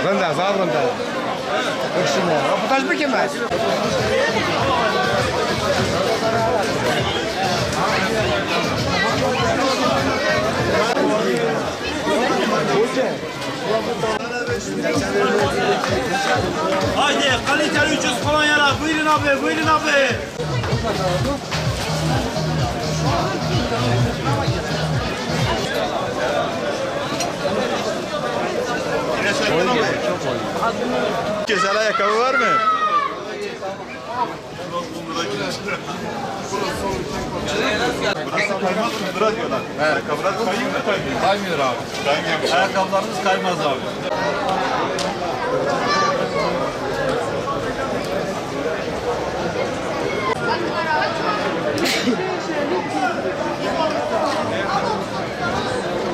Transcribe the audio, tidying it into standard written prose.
Renda, sağ renda. Bakışına. Röportaj mı kim var? Haydi kaliteli ucuz kolonyalar. Buyurun abi, buyurun abi. Güzel ayakkabı var mı? Burası kaymaz mıdır diyorlar. Ayakkabılar kayıyor mu kaymıyor? Kaymıyor abi. Kaymıyor. Ayakkabılarınız kaymaz abi.